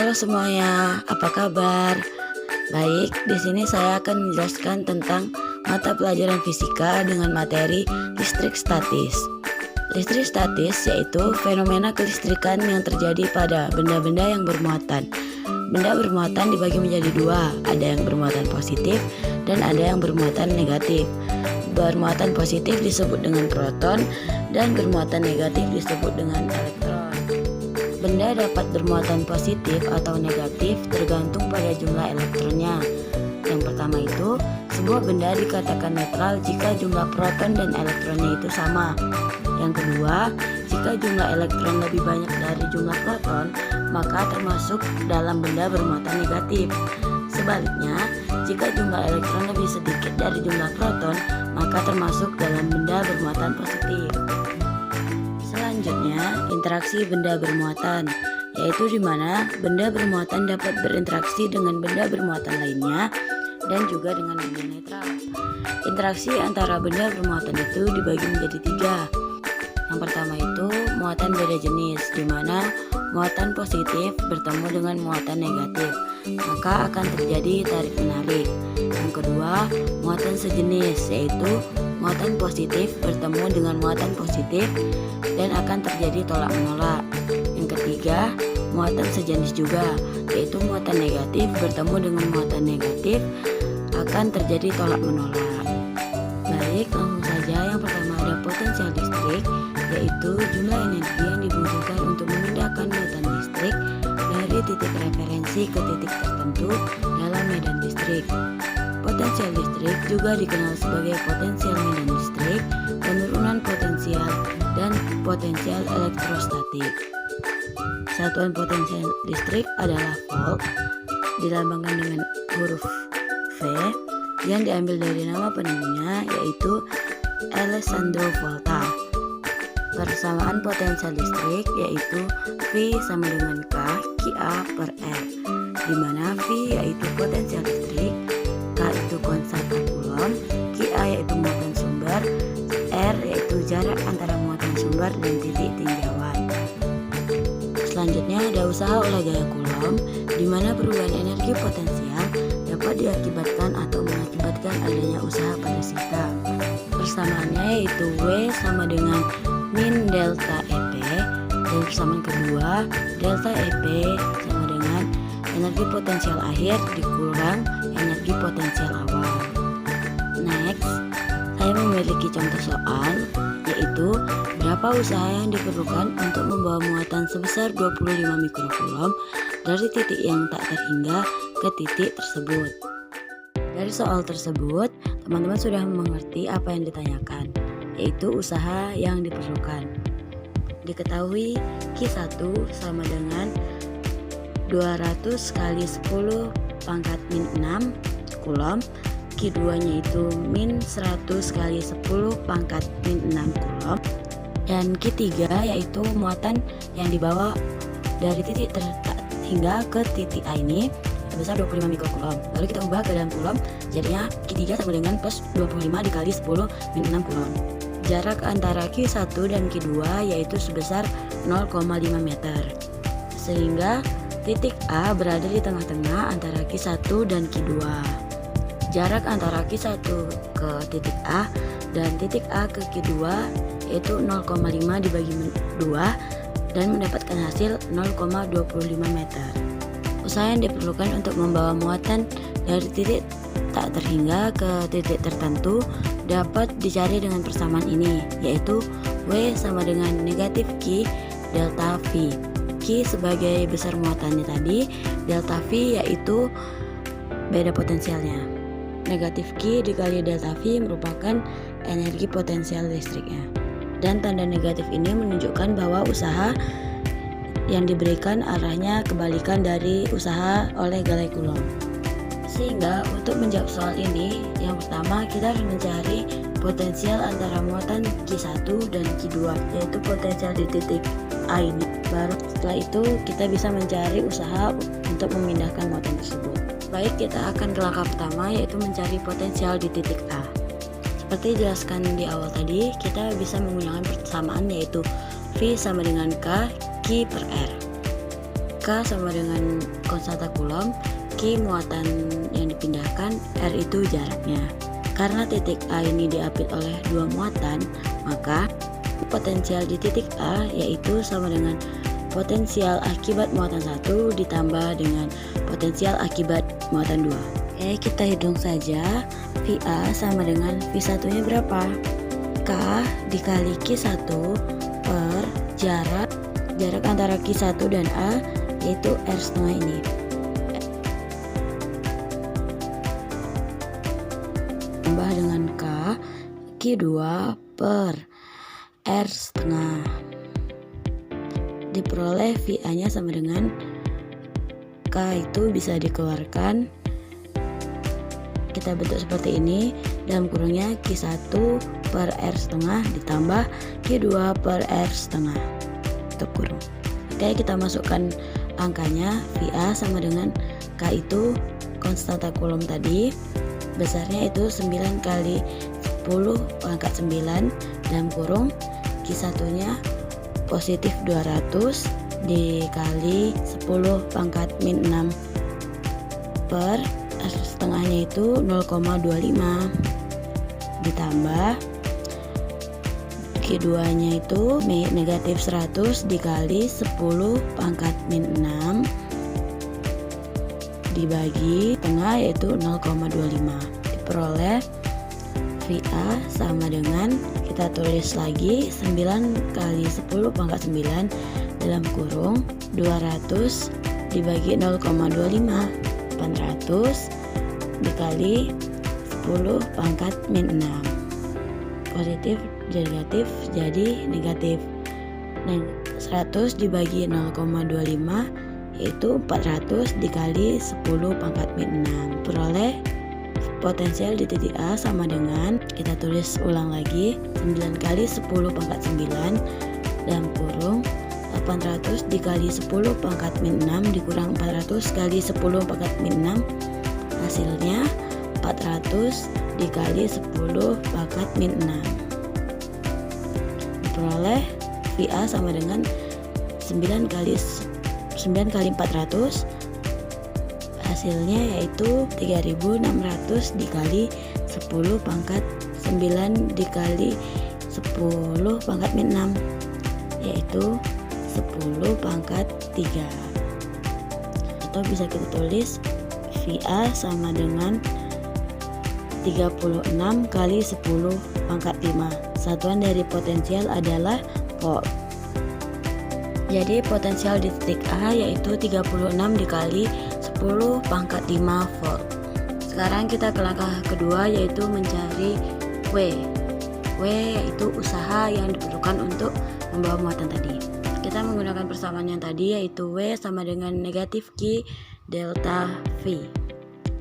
Halo semuanya, apa kabar? Baik, di sini saya akan menjelaskan tentang mata pelajaran fisika dengan materi listrik statis. Listrik statis yaitu fenomena kelistrikan yang terjadi pada benda-benda yang bermuatan. Benda bermuatan dibagi menjadi dua, ada yang bermuatan positif dan ada yang bermuatan negatif. Bermuatan positif disebut dengan proton dan bermuatan negatif disebut dengan elektron. Benda dapat bermuatan positif atau negatif tergantung pada jumlah elektronnya. Yang pertama itu, sebuah benda dikatakan netral jika jumlah proton dan elektronnya itu sama. Yang kedua, jika jumlah elektron lebih banyak dari jumlah proton, maka termasuk dalam benda bermuatan negatif. Sebaliknya, jika jumlah elektron lebih sedikit dari jumlah proton, maka termasuk dalam benda bermuatan positif. Selanjutnya, interaksi benda bermuatan, yaitu di mana benda bermuatan dapat berinteraksi dengan benda bermuatan lainnya dan juga dengan benda netral. Interaksi antara benda bermuatan itu dibagi menjadi tiga. Yang pertama itu muatan beda jenis, di mana muatan positif bertemu dengan muatan negatif, maka akan terjadi tarik menarik. Yang kedua, muatan sejenis, yaitu muatan positif bertemu dengan muatan positif dan akan terjadi tolak menolak. Yang ketiga, muatan sejenis juga, yaitu muatan negatif bertemu dengan muatan negatif akan terjadi tolak menolak. Baik, langsung saja. Yang pertama ada potensial listrik, yaitu jumlah energi yang dibutuhkan untuk memindahkan muatan listrik dari titik referensi ke titik tertentu dalam medan listrik. Potensial listrik juga dikenal sebagai potensial medan listrik, penurunan potensial, dan potensial elektrostatik. Satuan potensial listrik adalah volt, dilambangkan dengan huruf V, yang diambil dari nama penemunya yaitu Alessandro Volta. Persamaan potensial listrik yaitu V sama dengan K QA per R, di mana V yaitu potensial listrik, K itu konstan Coulomb, QA yaitu muatan sumber, R yaitu jarak antara muatan sumber dan titik tinjauan. Selanjutnya ada usaha oleh gaya Coulomb, di mana perubahan energi potensial dapat diakibatkan atau mengakibatkan adanya usaha pada sita. Persamaannya yaitu W sama dengan min delta EP, dan persamaan kedua delta EP sama dengan energi potensial akhir dikurang energi potensial awal. Next, saya memiliki contoh soal, yaitu berapa usaha yang diperlukan untuk membawa muatan sebesar 25 mikrocoulomb dari titik yang tak terhingga ke titik tersebut. Dari soal tersebut, teman-teman sudah mengerti apa yang ditanyakan, yaitu usaha yang diperlukan. Diketahui Q1 sama dengan 200 kali 10 pangkat min 6 Coulomb, Q2 nya itu min 100 kali 10 pangkat min 6 Coulomb, dan Q3 yaitu muatan yang dibawa dari titik hingga ke titik A ini sebesar 25 mikrocoulomb. Lalu kita ubah ke dalam coulomb, jadinya Q3 sama dengan plus 25 dikali 10 min 6 coulomb. Jarak antara Q1 dan Q2 yaitu sebesar 0,5 meter, sehingga titik A berada di tengah-tengah antara Q1 dan Q2. Jarak antara Q1 ke titik A dan titik A ke Q2 yaitu 0,5 dibagi 2 dan mendapatkan hasil 0,25 meter. Usaha yang diperlukan untuk membawa muatan dari titik tak terhingga ke titik tertentu dapat dicari dengan persamaan ini, yaitu W sama dengan negatif Q delta V. Q sebagai besar muatannya tadi, delta V yaitu beda potensialnya. Negatif Q dikali delta V merupakan energi potensial listriknya. Dan tanda negatif ini menunjukkan bahwa usaha yang diberikan arahnya kebalikan dari usaha oleh gaya Coulomb. Sehingga untuk menjawab soal ini, yang pertama kita harus mencari potensial antara muatan Q1 dan Q2, yaitu potensial di titik A ini. Baru setelah itu kita bisa mencari usaha untuk memindahkan muatan tersebut. Baik, kita akan ke langkah pertama, yaitu mencari potensial di titik A. Seperti dijelaskan di awal tadi, kita bisa menggunakan persamaan yaitu V sama dengan K Q per R. K K sama dengan konstanta Coulomb, Q muatan yang dipindahkan, R itu jaraknya. Karena titik A ini diapit oleh dua muatan, maka potensial di titik A yaitu sama dengan potensial akibat muatan 1 ditambah dengan potensial akibat muatan 2. Oke, kita hitung saja. VA sama dengan V1 nya berapa? K dikali Q1 per jarak antara Q1 dan A yaitu R setengah ini. Tambah dengan K Q2 per R setengah. Diperoleh VA nya sama dengan K itu bisa dikeluarkan, kita bentuk seperti ini, dalam kurungnya Q1 per R setengah ditambah Q2 per R setengah, tutup kurung. Oke, kita masukkan angkanya. VA sama dengan K itu konstanta Coulomb tadi, besarnya itu 9 kali 10 pangkat 9, dalam kurung Q1 nya positif 200 dikali 10 pangkat min 6 per R setengahnya itu 0,25 ditambah Q2 nya itu negatif 100 dikali 10 pangkat min 6 dibagi tengah yaitu 0,25. Diperoleh VA sama dengan, kita tulis lagi, 9 kali 10 pangkat 9 dalam kurung 200 dibagi 0,25, 800 dikali 10 pangkat min 6. Positif jadi negatif, jadi negatif. 100 dibagi 0,25 yaitu 400 dikali 10 pangkat min 6. Peroleh potensial di titik A sama dengan, kita tulis ulang lagi, 9 kali 10 pangkat 9 dalam kurung 800 dikali 10 pangkat min 6 dikurang 400 kali 10 pangkat min 6, hasilnya 400 dikali 10 pangkat min 6. Diperoleh VA sama dengan 9 kali 400, hasilnya yaitu 3600 dikali 10 pangkat 9 dikali 10 pangkat min 6 yaitu 10 pangkat 3, atau bisa kita tulis VA sama dengan 36 kali 10 pangkat 5. Satuan dari potensial adalah volt. Jadi potensial di titik A yaitu 36 dikali 10 pangkat 5 volt. Sekarang kita ke langkah kedua yaitu mencari W. W yaitu usaha yang diperlukan untuk membawa muatan tadi. Kita menggunakan persamaan yang tadi yaitu W sama dengan negatif Q delta V.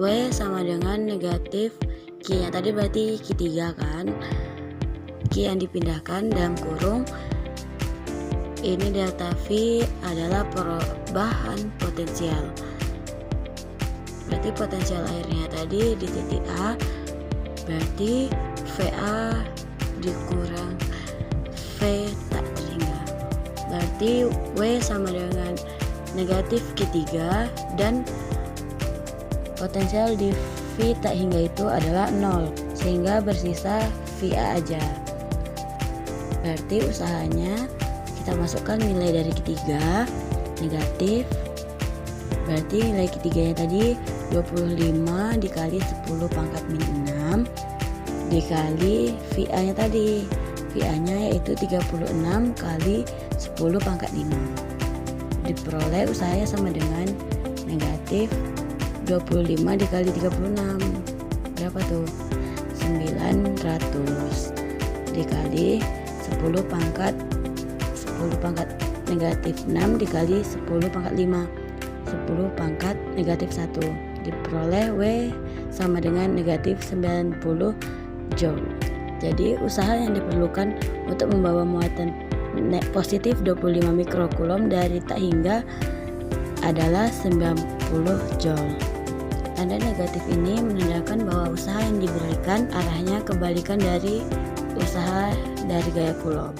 W sama dengan negatif Q yang tadi berarti Q3 kan. Q yang dipindahkan dalam kurung ini delta V adalah perubahan potensial. Berarti potensial airnya tadi di titik A berarti VA dikurang V tak terhingga. Berarti W sama dengan negatif Q3 dan potensial di V tak hingga itu adalah 0, sehingga bersisa VA aja. Berarti usahanya kita masukkan nilai dari Q3 negatif, berarti nilai Q3 nya tadi 25 dikali 10 pangkat min 6 dikali VA nya tadi, VA nya yaitu 36 kali 10 pangkat 5. Diperoleh usahanya sama dengan negatif 25 dikali 36, berapa tuh? 900 dikali 10 pangkat negatif 6 dikali 10 pangkat 5, 10 pangkat negatif 1. Diperoleh W sama dengan negatif 90 joule. Jadi usaha yang diperlukan untuk membawa muatan positif 25 mikrocoulomb dari tak hingga adalah 90 joule. Tanda negatif ini menandakan bahwa usaha yang diberikan arahnya kebalikan dari usaha dari gaya Coulomb.